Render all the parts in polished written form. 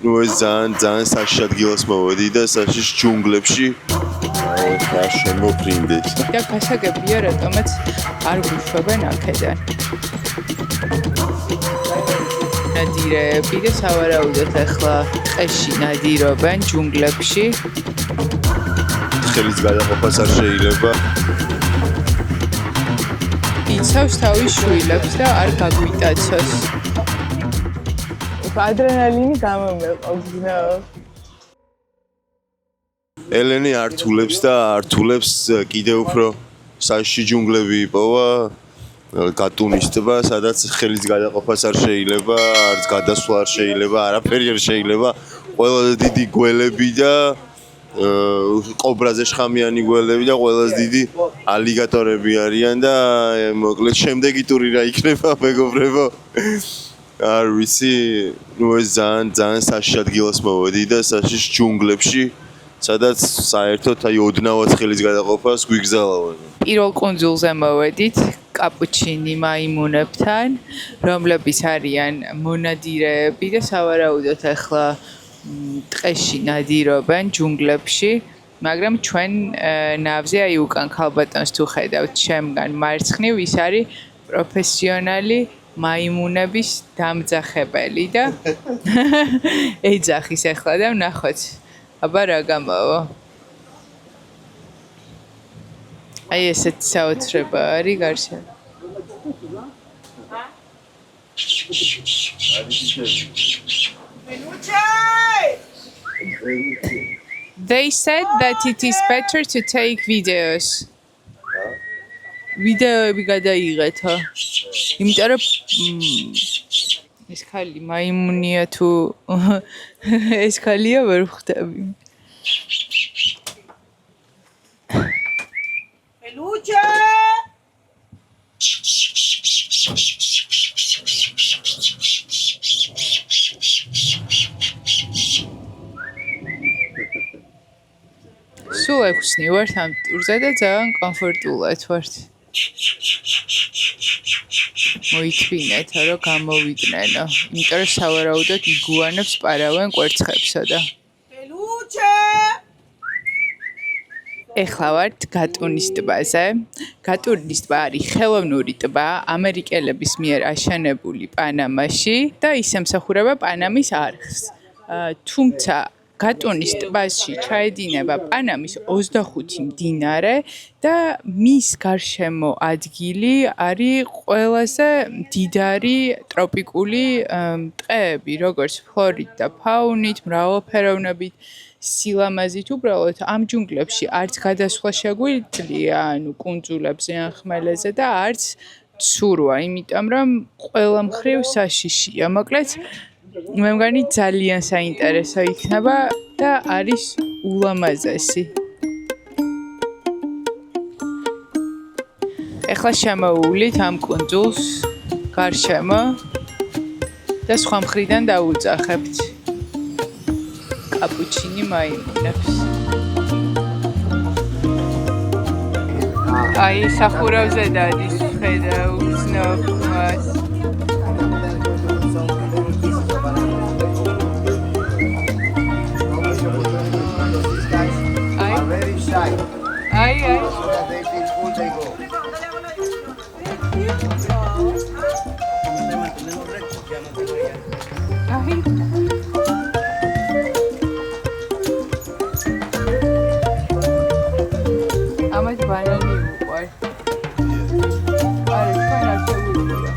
ნუ ეს ძალიან საშიშ ადგილას მოვედი და საშიშ ჯუნგლებში ხა შემოფრინდეთ. და გასაგებია, რატომაც არ გვიშვებენ აქედან. ნადირეები და სავარაუდოდ ახლა ტყეში ნადირობენ ჯუნგლებში. ხელის გადაყოფას არ შეიძლება. იცავს თავის შვილებს და არ გაგვიტაცოს. ადრენალინი გამომეყავს, ნო. ელენი ართულებს და ართულებს კიდევ უფრო საშიში ჯუნგლები იპოვა. გატუნის ტბა, სადაც ხელის გადაყოფას არ შეიძლება, არც გადასვლა არ შეიძლება, არაფერი არ შეიძლება. ყველაზე დიდი გველები და კობრაზე შხამიანი გველები და ყველაზე დიდი ალიგატორები არიან და მოკლედ შემდეგი ტური რა იქნება, მეგობრებო? არ ვიცი, ნუ ეს ძალიან საშიშ ადგილას მოვედი და საშიშ ჯუნგლებში, სადაც საერთოდ აი ოდნავად ხელის გადაყოფას გვიგზავნიან. პირველ კუნძულზე მოვედით კაპუჩინი მაიმუნებთან, რომლებიც არიან მონადირეები და სავარაუდოდ ახლა ტყეში ნადირობენ ჯუნგლებში, მაგრამ ჩვენ ნავზე აი უკან ქალბატონს თუ ხედავთ შემგან მარცხნივ, ის არის პროფესიონალი მაიმუნების დამძახებელი და ეძახის ახლა და ვნახოთ. აბა რა გამავა. აი ესეთ საოცრება არის გარშემო. They said that it is better to take videos. ვიდეოები გადაიღეთო. იმიტომ რომ ეს ხალი მაიმუნია თუ ეს ხალია ვერ ხვდები. Peluche! სულ 6-ნი ვართ ამ ტურზე და ძალიან კომფორტულად ვართ. მოითვინეთო რომ გამოვიდნენ, იმიტომ რომ სავარაუდოდ იგუანებს პარავენ კვერცხებსა და Peluche! ეხლა ვართ გატუნის ტბაზე. გატუნის ტბა არის ხელოვნური ტბა, ამერიკელების მიერ აშენებული პანამაში და ის ემსახურება პანამის არხს. თუმცა გატუნის ტბაში ჩაედინება პანამის 25 მდინარე და მის გარშემო ადგილი არის ყველაზე მდიდარი ტროპიკული ტყეები, როგორც ფლორით და ფაუნით, მრავალფეროვნებით, სილამაზით. უბრალოდ ამ ჯუნგლებში არც გადასვლა შეგვიძლია, ანუ კუნძულებზე ან ხმელეთზე და არც ცურვა, იმიტომ რომ ყველა მხრივ საშიშია. მოკლედ მე მგონი ძალიან საინტერესო იქნება და არის ულამაზესი. ეხლა შემოვულით ამ კუნძულს გარშემო და სხვა მხრიდან დავუძახებთ კაპუჩინი მაიმუნებს. აი სახურავზე დადის, ხედავ, ვცნობ მას. Ay. So that they feel cool, they go. Ay. Amat banani uqvar. Ari, თქვენ არ შეგვიძლია.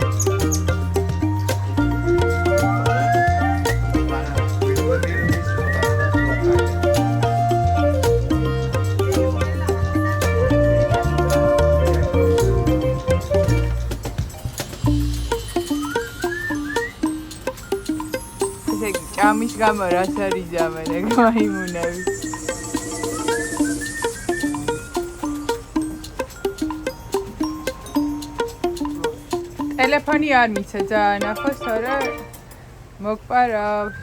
ჭამის გამო რაც არის ძამენ ეგ მაიმუნები. ტელეფონი არ მიცე ძალიან ახლა, თორე მოგპარავს.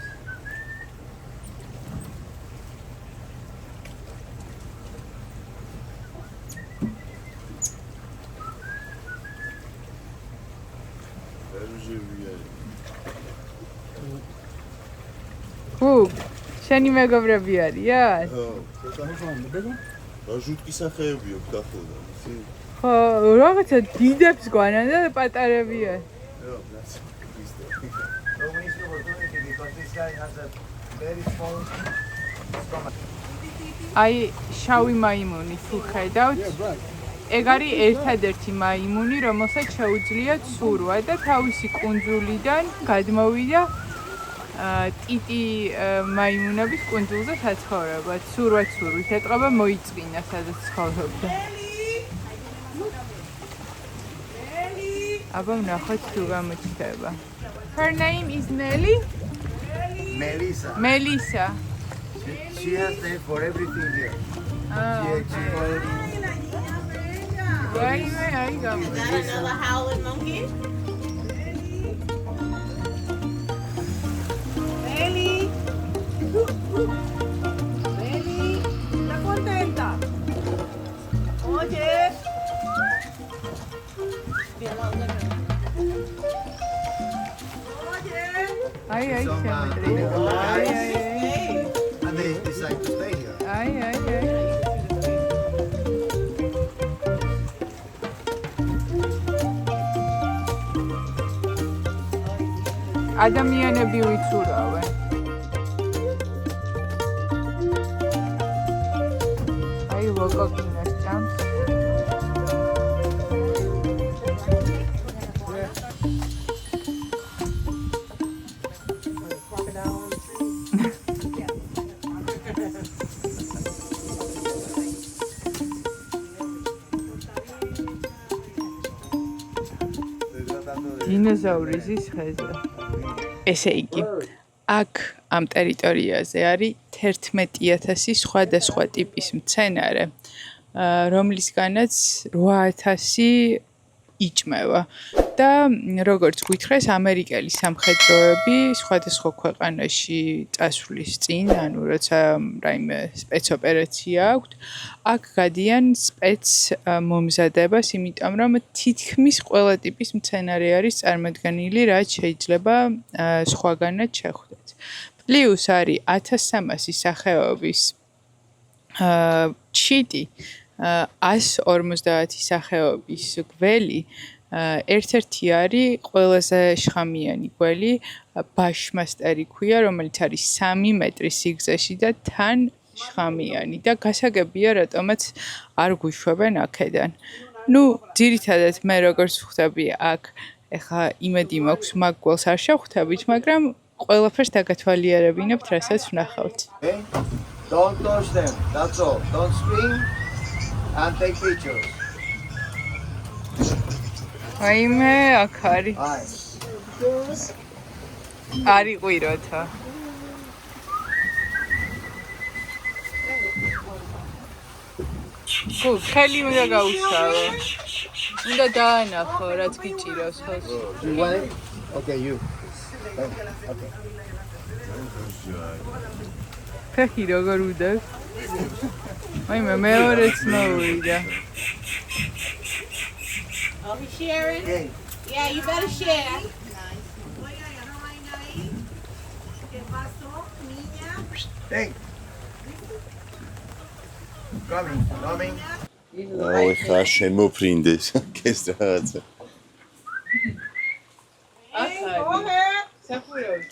Ო გუგ, შენი მეგობრები არიან? ჟუტკი სახეები აქვს ახლდა. ხო, რაღაცა დიდებს გვანან და პატარებიან. So we need the opportunity because this guy has a very small stomach. აი, შავი მაიმუნი თუ ხედავთ, ეგ არის ერთადერთი მაიმუნი, რომელსაც შეუძლია ცურვა და თავისი კუნძულიდან გადმოვიდა ტიტი მაიმუნების კუნძულზე საცხოვრებლად. ცურვა ცურვით ეტყობა მოიწინა, სადაც ცხოვრობდა. აბა ვნახოთ თუ გამოჩნდება. Her name is Nelly? Melissa. Melissa. She has name for everything here. Ah, Why are you going? Is that another howling monkey? Meli. Meli. ¿Estás contenta? Oye. Ay, ay, Some, cemetery. Ay, ay, ay. And they decide to stay here. Ay, ay, ay. ადამიანები ვიცურავენ. აი, ვოკოკინას ჭამს. დინოზავრიზის ხეზე. ესე იგი, აქ ამ ტერიტორიაზე არის 11,000 სხვადასხვა ტიპის მცენარე, რომლისგანაც 8,000 იჭმევა. და როგორც გვითხრეს, ამერიკელი სამხედროები სხვადასხვა ქვეყანაში წასვლის წინ, ანუ როცა რაიმე სპეცოპერაცია აქვთ, აქ გადიან სპეც მომზადებას, იმიტომ რომ თითქმის ყველა ტიპის მცენარე არის წარმოდგენილი, რაც შეიძლება სხვაგანაც შეხვდეთ. პლუს არის 1300 სახეობის ჩიტი, 150 სახეობის გველი, ერთ-ერთი არის ყველაზე შხამიანი გველი, ბაშმასტერი ქვია, რომელიც არის 3 მეტრი სიგრძეში და თან შხამიანი და გასაგებია, რატომაც არ გვიშვებენ აქედან. ნუ, ძირითადად მე როგორც ვხვდები აქ, ეხა იმედი მაქვს მაგ გველს არ შევხვდებით, მაგრამ ყველაფერს დაგათვალიერებინებთ, რასაც ვნახავთ. Okay? Don't touch them. That's all. Don't scream and take pictures. აიმე, აქ არის. Hi. არის ყვიროთა. გუ, ხელი უნდა გაუშავო. უნდა დაანახო, რაც გიჭირავს ხოს. You want it? Okay, you. Okay. ფეხი როგორ უდევს? აიმე, მეორეც მოვიდა. Oh, he's sharing? Okay. Yeah, you better share. Hey. Coming. აუ ხა შემოფრინდეს ეს რაღაცა. აქ არის. საფურავი.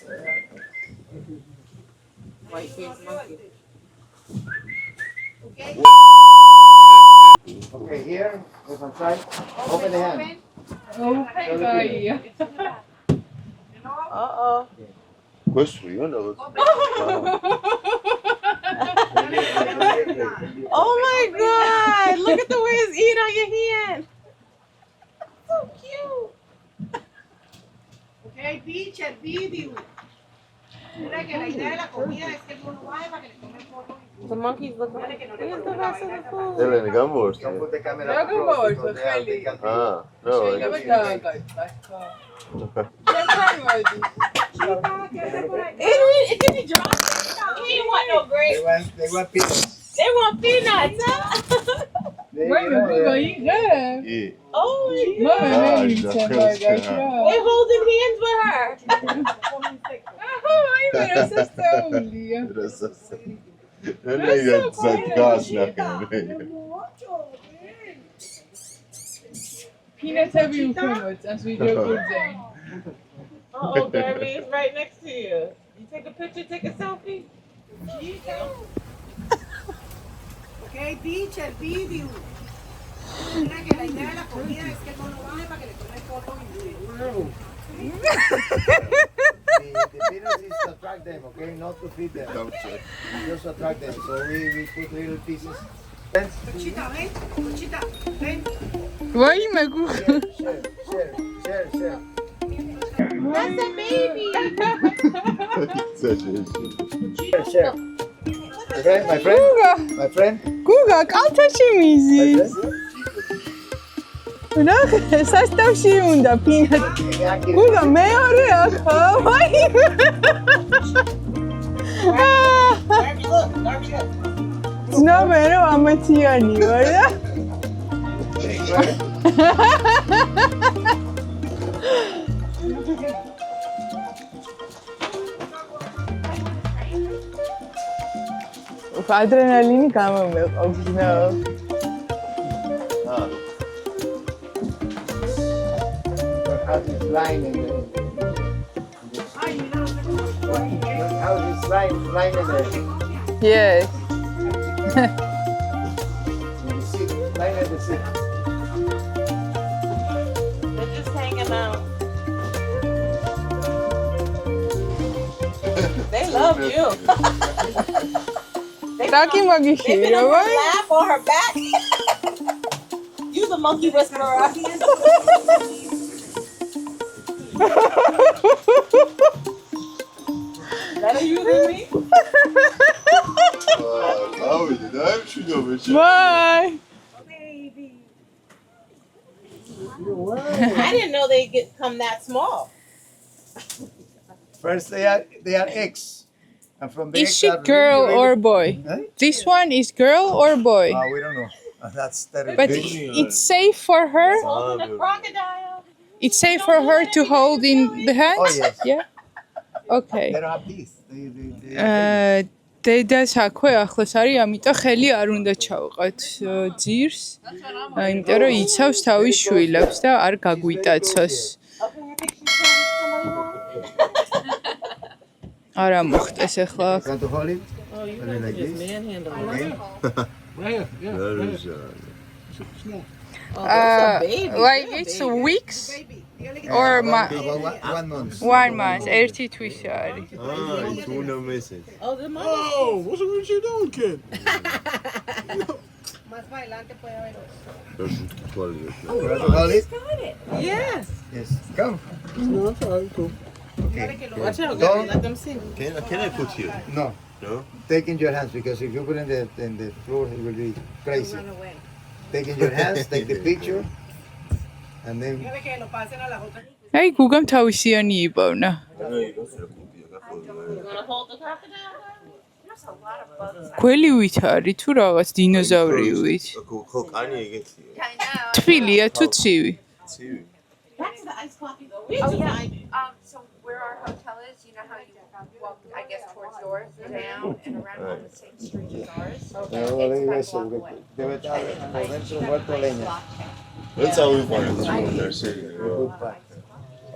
Okay, here. Go on side. Open the hand. ოფეგაია. გვესვრიან რაღაც. Oh my god! Look at the way it's eating on your hand. So cute. Okay, teacher, video. Mira que la idea de la comida es que uno vaya para que le tomen fotos. The monkeys look like the rest of the food. ელენე გამოვარდა. Don't put the camera Don't go close over, because they are- they can be- აა, ნო. შეიძლება დააგაჩვა. შენ მოდი. It didn't drop. He didn't want no grapes. They want peanuts. They want peanuts, huh? They're holding hands with her. Oh, Gabby is right next to you. You take a picture, take a selfie. Okay, teacher, video. Mira que la idea de la comida es que no lo baje para que le tome foto y video. The peanuts is to attract them, okay? Not to feed them. Just attract them. So we put little pieces. Conchita, ven. Conchita, ven. ვაიმე გუ Share. That's a baby. Share. My friend. გუგა კალთაში მიზის ნახე სასტავში უნდა პინატ გუგა მეორე ახლა ვაიმე ცნობენ რომ ამათიანი ვარ და ადრენალინი გამომეყობს და How's this line in there? How's this line in there? yes You sit, line at the seat. They're just hanging out. They love you. ტაკი მაგიში They've been რა on her ვაი lap on her back. You the monkey whisperer. Better you than me. ვაი I didn't know they get come that small. First they are eggs. And from the is eggs she are girl really, or really- boy Huh? this one is girl or boy We don't know. That's terrible. but it's safe for her Holding a crocodile. it's safe for her to hold in the hands Oh, yes. yeah okay They don't have teeth. They დედას აქვე ახლოს არის, ამიტომ ხელი არ უნდა ჩავყოთ ძირს. იმიტომ რომ იცავს თავის შვილებს და არ გაგვიტაცოს. არა მოხდეს ახლა. Want to hold it? Oh, you Hold it like this. manhandling. Okay. Oh, that's a baby. Like They're it's baby. weeks or About 1 month. 1 month, ერთი თვის არის. Oh, the mother. Oh, what's what you doing, kid? Más para adelante puede haber otro. You want to hold it? Yes. Yes. Come. No, it's all right, cool. Okay. Watch out, Don't- Gabby. Let them see. Can I put here? No. No? Take in your hands because if you put in the floor, it will be crazy. Run away. Take in your hands, take the picture, and then Dígale que lo pasen a las otras. აი გუგამ თავისიანი იბავნა. You want to hold the crocodile? გველივით არის თუ რაღაც დინოზავრიუით? ხო, კანი ეგეთია. თბილია თუ ცივი? ცივი. Back to the iced coffee. We Oh just yeah. like So where our hotel is, you know how you walk, I guess, towards yours, down and around on the same street as ours. It's about a block away. debe estar por dentro muerto leña. That's how we want it. They're saying.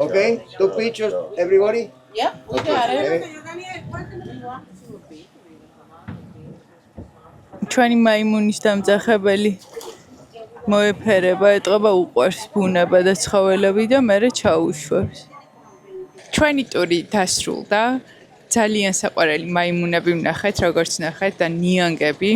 Okay, 2 pictures, everybody. Yep, we got it. Okay. ჩვენი მაიმუნის დამძახებელი მოეფერება, ეტყობა უყვარს ბუნება და ცხოველები და მერე ჩაუშვებს. ჩვენი ტური დასრულდა. ძალიან საყვარელი მაიმუნები ვნახეთ, როგორც ნახეთ და ნიანგები.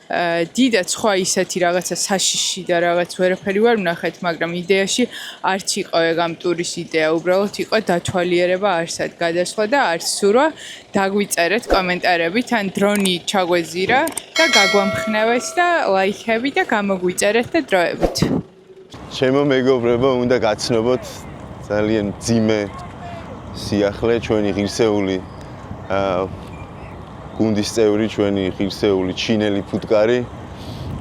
დიდად სხვა ისეთი რაღაცა საშიში და რაღაც ვერაფერი ვერ ვნახეთ, მაგრამ იდეაში არც იყო ეგ ამ ტურის იდეა, უბრალოდ იყო დათვალიერება არსად გადასვლა და არც სურვა. დაგვიწერეთ კომენტარებით, ან დრონი ჩაგვეზირა და გაგვამხნევეთ და ლაიქები და გამოგვიწერეთ და დროებით. ჩემო მეგობრებო, უნდა გაცნობოთ ძალიან ძიმე სიახლე ჩვენი ღირსეული გუნდის წევრი, ჩვენი ღირსეული ჩინელი ფუტკარი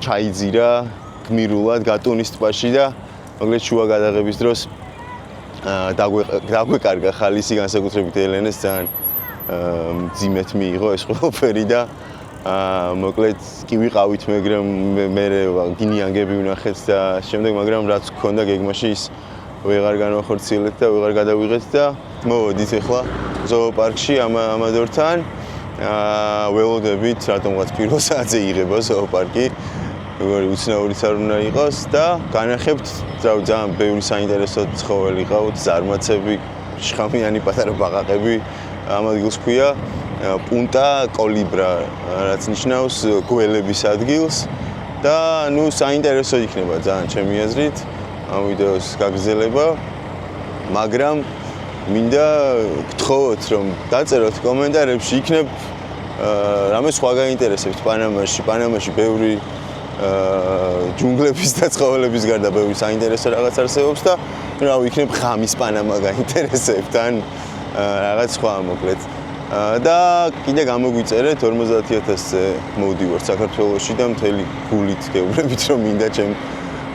ჩაიძირა გმირულად გატუნის ტბაში და მოკლედ შუა გადაღების დროს დაგვეკარგა ხალისი განსაკუთრებით ელენეს ძალიან მძიმედ მიიღო ეს ყველაფერი და მოკლედ კი ვიყავით მაგრამ მე გინიანგები ვნახეთ და შემდეგ მაგრამ რაც გქონდა გეგმაში ის ვეღარ განვახორციელებთ და ვეღარ გადავიღეთ და მოვედით ახლა ზოოპარკში ამადორთან ველოდებით რატომღაც პირველ საათზე იღება ზოოპარკი როგორი უცნაურიც არ უნდა იყოს და განახებთ ძალიან ბევრი საინტერესო ცხოველი ყავთ ზარმაცები შხამიანი პატარა ბაყაყები ამ ადგილს ქვია პუნტა კოლიბრა რაც ნიშნავს გველების ადგილს და ნუ საინტერესო იქნება ძალიან ჩემი აზრით ამ ვიდეოს გაგრძელება მაგრამ მინდა გთხოვოთ რომ დაწეროთ კომენტარებში იქნებ რამე სხვა გაინტერესებთ პანამაში ბევრი ჯუნგლების და ცხოველების გარდა ბევრი საინტერესო რაღაც არსებობს და რა ვიქნებ ხამის პანამა გაინტერესებთ ან რაღაც სხვა მოკლედ და კიდე გამოგვიწერეთ 50000-ზე მოვდივართ საქართველოში და მთელი გულით გეუბნებით რომ მინდა ჩემ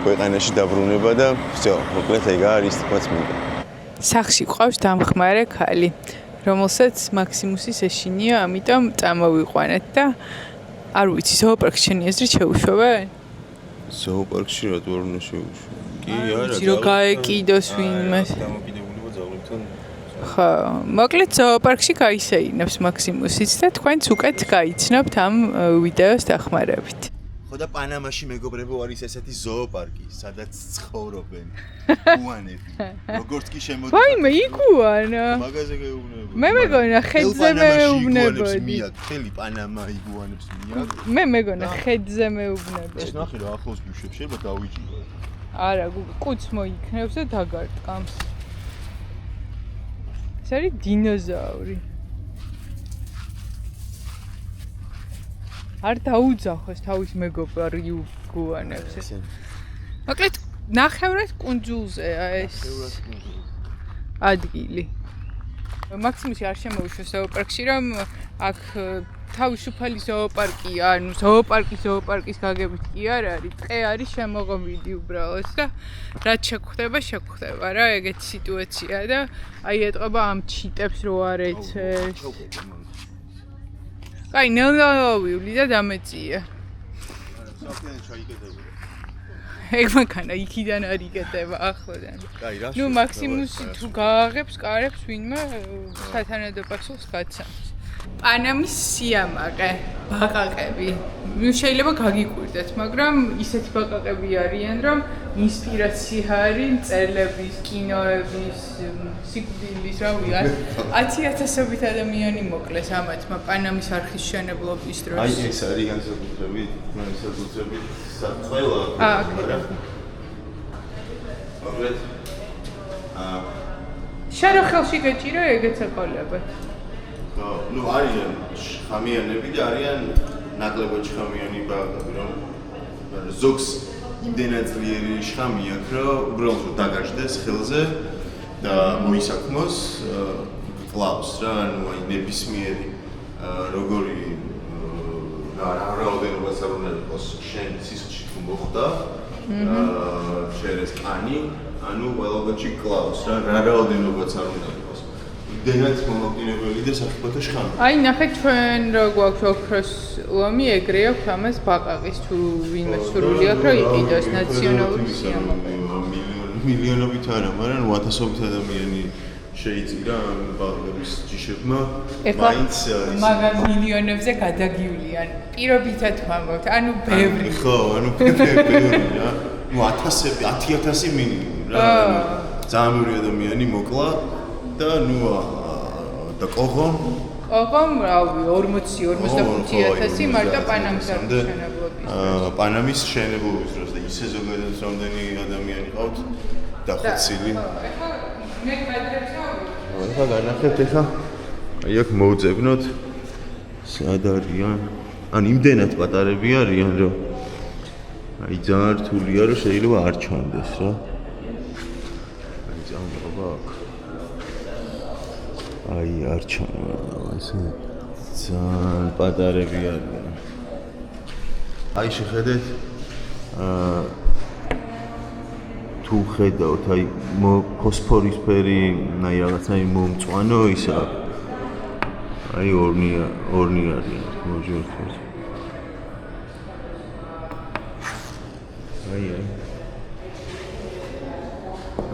ქვეყანაში დაბრუნება და всё მოკლედ ეგ არის თქოს მინდა სახში ყავს დამხმარე ქალი რომელსაც მაქსიმუსის ეშინია ამიტომ წამოვიყვანეთ და არ ვიცი ზოოპარკში შენი აზრით შეუშვებენ ზოოპარკში რატო არ უნდა შეუშვი კი არა რომ გაეკიდოს ვინმე დამოკიდებულება ძალებთან ხო მოკლედ ზოოპარკში გაისეინებს მაქსიმუსიც და თქვენც უკეთ გაიცნობთ ამ ვიდეოს დახმარებით ხო და პანამაში მეგობრებო არის ესეთი ზოოპარკი სადაც ცხოვრობენ უანები როგორც კი შემოდის ვაიმე იგუანა მაგაზე გეუბნები მე მეგონა ხედზე მეუბნებოდი მიაკ ხელი პანამა იგუანებს მიაკ მე მეგონა ხედზე მეუბნებოდი ეს ნახე რა ახლოს გუშვებს შეიძლება დავიჭირო არა კუც მოიქნევს და დაგარტყამს ეს არის დინოზავრი არ დაუძახოს თავის მეგობარ იგუანებს მოკლედ ნახევრად კუნძულზეა ეს ადგილი მაქსიმუსი არ შემოუშვეს ზოოპარკში რომ აქ თავისუფალი ზოოპარკია ანუ ზოოპარკის გაგებით კი არ არის ტყე არის შემოღობილი უბრალოდ და რაც შეგვხდება რა ეგეთი სიტუაცია და აი ეტყობა ამ ჩიტებს რო არ ეცეს კაი ნელ-ნელა და დამეწია საფრენ ჩაიგედება ეგ მანქანა იქიდან არ იკეტება ახლოდან ნუ მაქსიმუსი თუ გააღებს კარებს ვინმე სათანადო პასუხს გაცემს პანამის სიამაყე ბაყაყები ნუ შეიძლება გაგიკვირდეთ მაგრამ ისეთი ბაყაყები არიან რომ ინსპირაცია არის მწერლების კინოების სიკვდილის რა ვიღარ 10000-ობით ადამიანი მოკლეს ამათმა პანამის არხის მშენებლობის დროს აი ეს არის განსაკუთრებით ყველა მოკლედ შენ რო ხელში გეჭირო ეგეც ეყოლებათ ნუ არიან ხამიანები და არიან ნაკლებად ხამიანი ბაყაყები რომ ზოგს იმდენად ძლიერი შხამი აქვს რომ უბრალოდ დაგაждდეს ხელზე და მოისაქმოს კლავს რა ანუ აი ნებისმიერი როგორი რაოდენობა არ იყოს შენ სისხლში თუ მოხდა შენ ეს კანი ანუ ყველაფერი კლავს რა რაოდენობაც არ უნდა იყოს იმდენად მომაკვდინებელი და საფრთხე შხამი აი ნახე ჩვენ რო გვაქვს ოქროს ლომი ეგრე აქვს ამას ბაყაყის თუ ვინმე სურვილი აქვს რომ იყიდოს ნაციონალური სიამაყე მილიონობით არა მაგრამ 1000-ობით ადამიანი შეიწირა ამ ბაყაყების ჯიშებმა მაინც მაგარ მილიონებზე გადაგივლიან პირობითად ვამბობთ ანუ ბევრი ხო ანუ ბევრი რა ნუ 10000 მინიმუმ რა ძალიან ბევრი ადამიანი მოკლა და ნუ და კოღომ რავი 40-45000 მარტო პანამის მშენებლობის პანამის მშენებლობის დროს და ისე ზოგადად რამდენი ადამიანი ყავთ დახოცილი მე კადრებს ახლა განახებთ ახლა აი აქ მოვძებნოთ სად არიან ან იმდენად პატარები არიან რომ აი ძალიან რთულია რომ შეიძლება არ ჩანდეს რა აი ძამობა აქ აი არ ჩანა ესე ძალიან პატარები არიან აი შეხედეთ თუ ხედავთ, აი ფოსფორისფერი, აი რაღაცნაირი მომწვანო ისა. აი ორნი არიან, მოჟორთებს.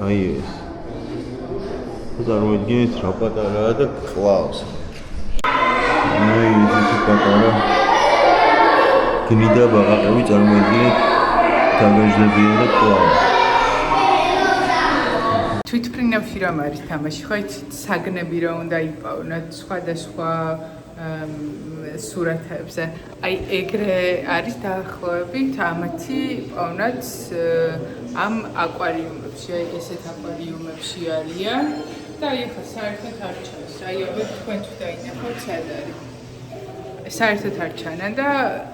აი ეს. წარმოიდგინეთ რა პატარაა და კლავს. აი ეს პატარა. გნიდა ბაღაყები წარმოიდგინეთ დაგაჟდებიან და კლავს. თვითმფრინავში რომ არის თამაში, ხო იცით, საგნები რა უნდა იპოვნოთ სხვადასხვა სურათებზე. აი ეგრე არის დაახლოებით ამათი პოვნათ ამ აკვარიუმებში, აი ესეთ აკვარიუმებში არიან და აი ახლა საერთოდ არ ჩანს. აი აბა თქვენ თუ დაინახავთ სად არის. საერთოდ არ ჩანა და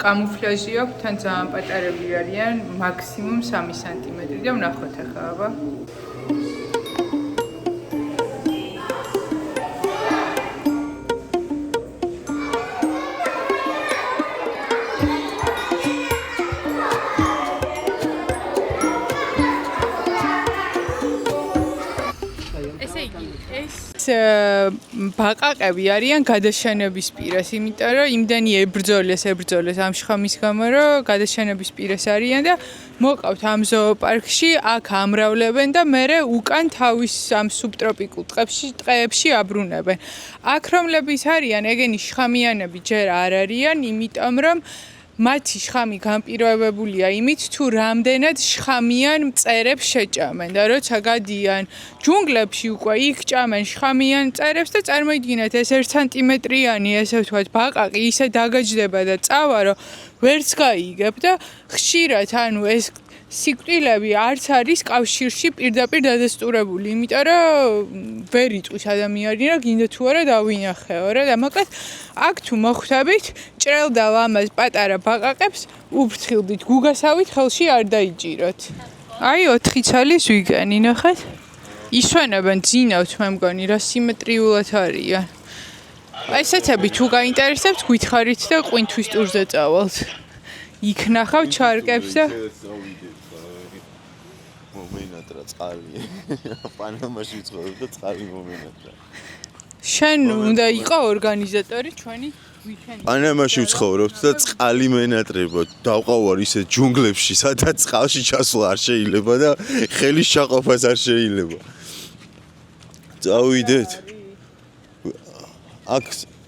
კამუფლაჟი აქვს, თან ძალიან პატარები არიან, მაქსიმუმ 3 სანტიმეტრი და ვნახოთ ახლა აბა. ბაყაყები არიან გადაშენების პირას, იმიტომ რომ იმდენი ებრძოლეს ამ შხამის გამო, რომ გადაშენების პირას არიან და მოყავთ ამ ზოოპარკში, აქ ამრავლებენ და მერე უკან თავის ამ სუბტროპიკულ ტყეებში აბრუნებენ. აქ რომლებიც არიან, ეგენი შხამიანები ჯერ არ არიან, იმიტომ რომ მათი შხამი განპირობებულია იმით, თუ რამდენად შხამიან მწერებს შეჭამენ და როცა გადიან ჯუნგლებში უკვე იქ ჭამენ შხამიან მწერებს და წარმოიდგინეთ ეს 1 სანტიმეტრიანი ესე ვთქვათ ბაყაყი ისე დაგაჯდება და წავა რომ ვერც გაიგებ და ხშირად ანუ ეს სიკვდილები არც არის კავშირში პირდაპირ დადასტურებული, იმიტომ რომ ვერ იტყვის ადამიანი რა გინდა თუ არა დავინახეო რა და მოკლედ აქ თუ მოხვდებით ჭრელ და ლამაზ პატარა ბაყაყებს უფრთხილდით გუგასავით ხელში არ დაიჭიროთ. აი 4 ცალის ვიგანი ნახეთ. ისვენებენ ძინავთ მე მგონი რა სიმეტრიულად არიან. აი ესეთები თუ გაინტერესებთ გითხარით და ყვინთვის ტურზე წავალთ. იქ ნახავ ჩარკებს და მომენატრა წყალი. პანამაში ვცხოვრობ და წყალი მომენატრა. შენ უნდა იყო ორგანიზატორი ჩვენი ვიქენდი. პანამაში ვცხოვრობთ და წყალი მენატრებოთ. დავყავარ ისე ჯუნგლებში, სადაც წყალში ჩასვლა არ შეიძლება და ხელის ჩაყოფაც არ შეიძლება. წავიდეთ.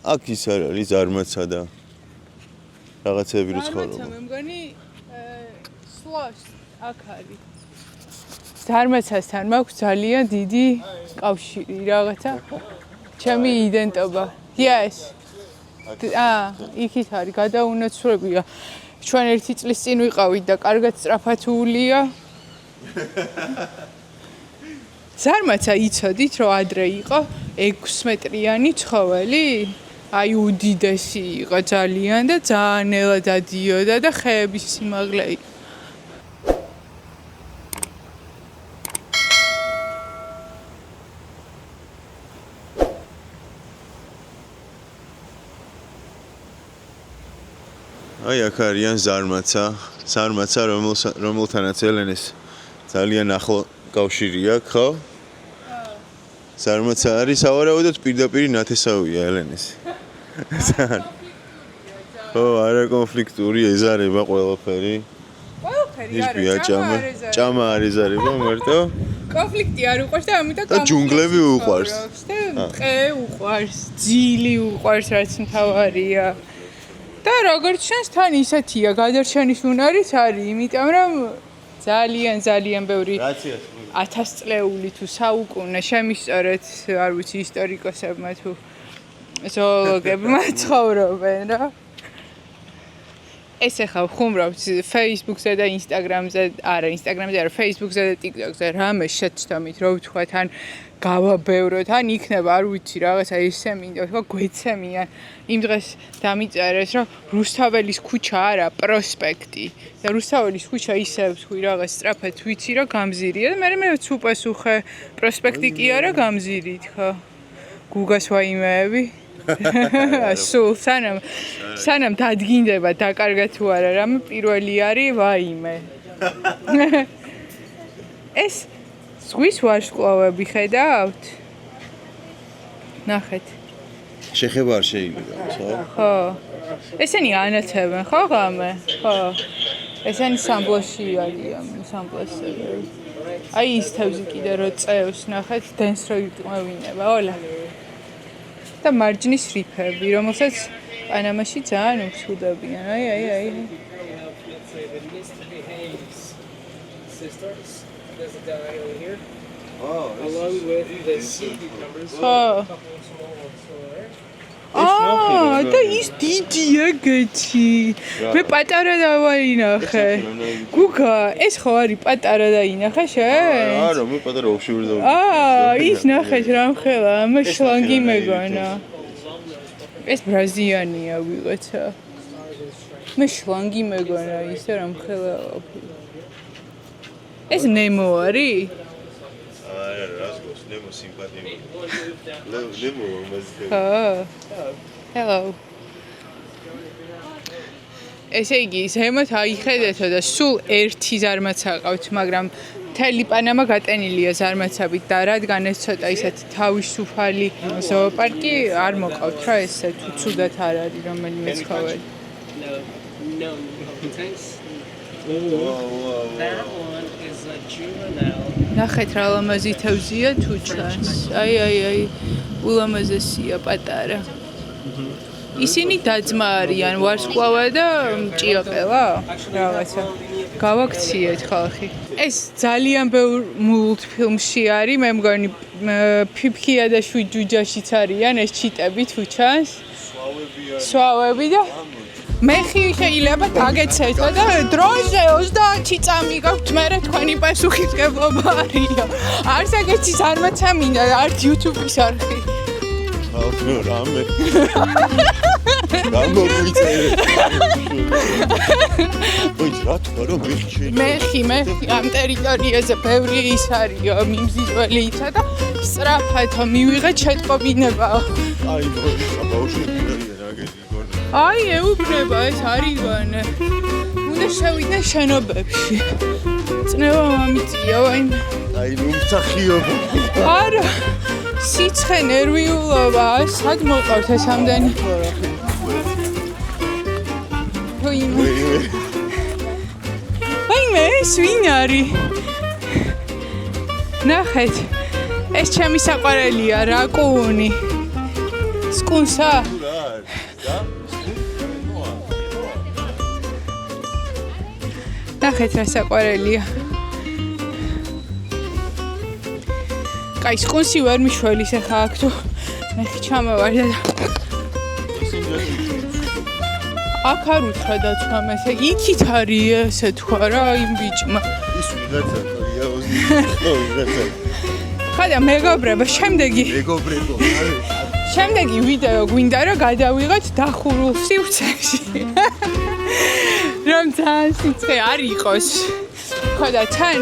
აქ ის არ არის ზარმაცა და რაღაცები რო ცხოვრობ. მე მგონი სლოშ აქ არის. ზარმაცასთან მაქვს ძალიან დიდი კავშირი რაღაცა. ჩემი იდენტობა. Yes. იქით არის გადაუნაცვლებია. ჩვენ 1 წლის წინ ვიყავით და კარგად სწრაფათულია. ზარმაცა იცოდით რომ ადრე იყო 6 მეტრიანი ცხოველი? აი უდიდესი იყო ძალიან და ძალიან ნელა დადიოდა და ხეების სიმაღლე იყო. აი აქ არიან ზარმაცა, რომელთანაც ელენეს ძალიან ახლო კავშირი აქვს, ხო? ზარმაცა არის ავარაუდოდ პირდაპირ ნათესავია ელენეს. ხო, არა კონფლიქტური ეზარება ყველაფერი. ყველაფერი არა, ჭამა არ ეზარება მარტო. კონფლიქტი არ უყვარს და ამიტომ და ჯუნგლები უყვარს. და ტყე უყვარს, ძილი უყვარს, რაც მთავარია. და როგორც შენს თან ისეთია გადარჩენის უნარიც არის, იმიტომ რომ ძალიან ბევრი 1000 წლეული თუ საუკუნე შემისწორეთ, არ ვიცი ისტორიკოსებმა თუ ზოოლოგებმა ცხოვრობენ რა. ეს ახლა ხუმრობთ Facebook-ზე და Instagram-ზე, არა Instagram-ზე, არა Facebook-ზე და TikTok-ზე რამე შეცდომით, რომ ვთქვათ ან გავაბევროთ, ან იქნება, არ ვიცი, რაღაცა ესე მინდა, თქვა გვეცემიან. იმ დღეს დამიწერეს, რომ რუსთაველის ქუჩა არა, პროსპექტი. და რუსთაველის ქუჩა ისე ვთქვი, რაღაც სწრაფად ვიცი, რომ გამზირია და მე უპასუხე, პროსპექტი კი არა, გამზირით, ხო? გუგას ვაიმეები. სულ სანამ დადგინდება დაკარგა თუ არა, რამე პირველი არის ვაიმე. ეს ზღვის ვარსკვლავები ხედავთ? ნახეთ. შეხება არ შეიძლება, ხო? ხო. ესენი ანათებენ, ხო ღამე? ხო. ესენი სამბლოში არიან, სამბლოსები. აი ის თავზე კიდე რო წევს, ნახეთ, დენს რო იტყვევინება, ოლა. და მარჯნის რიფები, რომელსაც პანამაში ძალიან უხსუდებიან. აი. There's a guy over here. Oh, Along with the sea cucumbers. ხო. და ის დიდია გეთი. მე პატარა დავაინახე. გუგა, ეს ხო არის პატარა დაინახე შენ? არა, მე პატარა ვაფშე ვერ დავინახე. ის ნახეთ რამხელა, მე შლანგი მეგონა. ეს ბრაზიანია ვიღაცა. მე შლანგი მეგონა ის რამხელა. ეს ნემო არის? არა, რას გოს, ნემო სიმპათია. ნემო მასზე. Hello. ესე იგი, ზემოთ აიხედეთო და სულ ერთი ზარმაც აყავთ, მაგრამ მთელი პანამა გატენილია ზარმაცებით და რადგან ეს ცოტა ისეთი თავისუფალი ზოოპარკი არ მოყავთ რა ესე თუ ცუდად არ არის რომელიმე ცხოველი. No. Thanks. That one is a juvenile. ნახეთ რა ლამაზი თავზია თუ ჩანს. აი. ულამაზესია პატარა. ისინი დაძმა არიან ვარსკვლავა და ჭიაყელა რაღაცა. გავაქციეთ ხალხი. ეს ძალიან ბევრ მულტფილმში არის, მე მგონი ფიფქია და შვიდ ჯუჯაშიც არიან ეს ჩიტები თუ ჩანს. სვავები და მეხი შეიძლება დაგეცეთო და დროზე 30 წამი გაქვთ მერე თქვენი პასუხისმგებლობა არისო. არც ეგეთი ზარმაცა მინდა, არც YouTube-ის არხი. ახლა რამე. გამოვიწერე. ვაი, რა თქვა რომ მეხი ამ ტერიტორიაზე ბევრი ის არისო, მიმზიდველიცა და სწრაფათო მივიღეთ შეტყობინებაო. აი, ბავშვები რა გეძი გორდა. აი, ეუბნება ეს არიგანე. უნდა შევიდნენ შენობებში. წნევა მომიწია, ვაიმე. აი, ნუ მცახიობა. არა. სიცხე ნერვიულობა, სად მოყავთ ეს ამდენი? ვაიმე, ეს ვინ არის? ნახეთ. ეს ჩემი საყვარელია, რაკუნი. სკუნსა? ნახეთ რა საყვარელია. კაი, სკუნსი ვერ მიშველის ახლა აქ თუ მეხი ჩამოვარდა და აქ არ უთხრა დაცვამ ესე იქით არის ესე თქვა რა იმ ბიჭმა. ის ვიღაცა ხარია ვიღაცა. ხადა მეგობრებო, შემდეგი ვიდეო გვინდა რომ გადავიღოთ დახურულ სივრცეში. რომ ძალიან სიცხე არ იყოს. ხოდა თან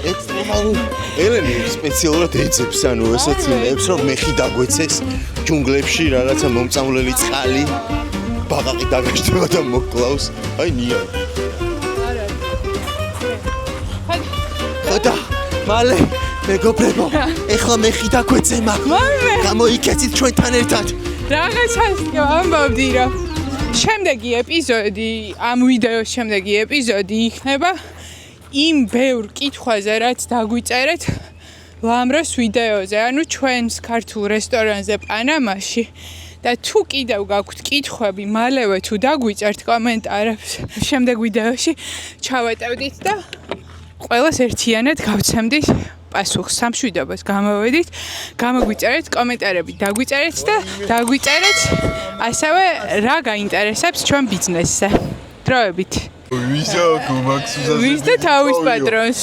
ექსტრემალურ ელენი სპეციალურად ეძებს ანუ ესაც იმებს რომ მეხი დაგვეცეს ჯუნგლებში რაღაცა მომწამლელი წყალი ბაყაყი დაგაშდება და მოკლავს აი ნია ხოდა მალე მეგობრებო ეხლა მეხი დაგვეცემა გამოიქეცით ჩვენთან ერთად რაღაცას ამბობდი რომ შემდეგი ეპიზოდი ამ ვიდეოს შემდეგი ეპიზოდი იქნება იმ ბევრ კითხვაზე, რაც დაგვიწერეთ ლამროს ვიდეოზე, ანუ ჩვენს ქართულ რესტორანზე პანამაში და თუ კიდევ გაქვთ კითხვები, მალევე თუ დაგვიწერთ კომენტარებს შემდეგ ვიდეოში, ჩავეტევდით და ყველას ერთიანად გავცემდით პასუხს სამშვიდობას გამოვედით, გამოგვიწერეთ კომენტარები, დაგვიწერეთ და დაგვიწერეთ ასევე რა გაინტერესებს ჩვენ ბიზნესზე. დროებით. ვისა გომაქსუსას ვის და თავის პატრონს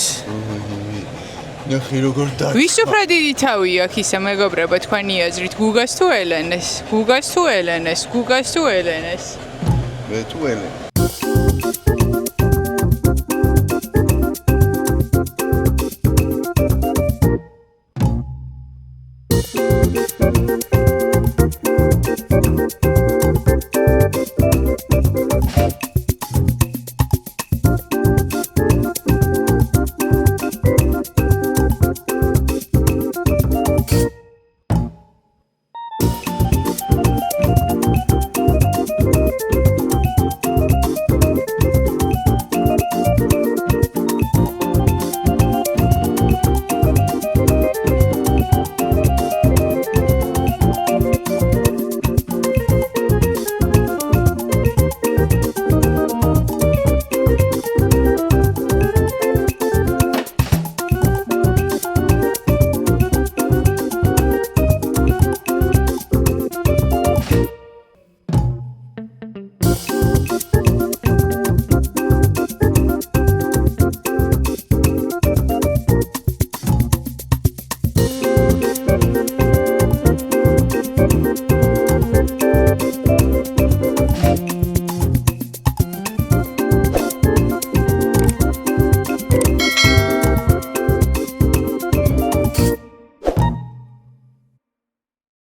ნახე როგორ და ვის უფრო დიდი თავი აქვს ისა მეგობრებო თქვენი აზრით გუგას თუ ელენეს მე თუ ელენე მოგესალმებით.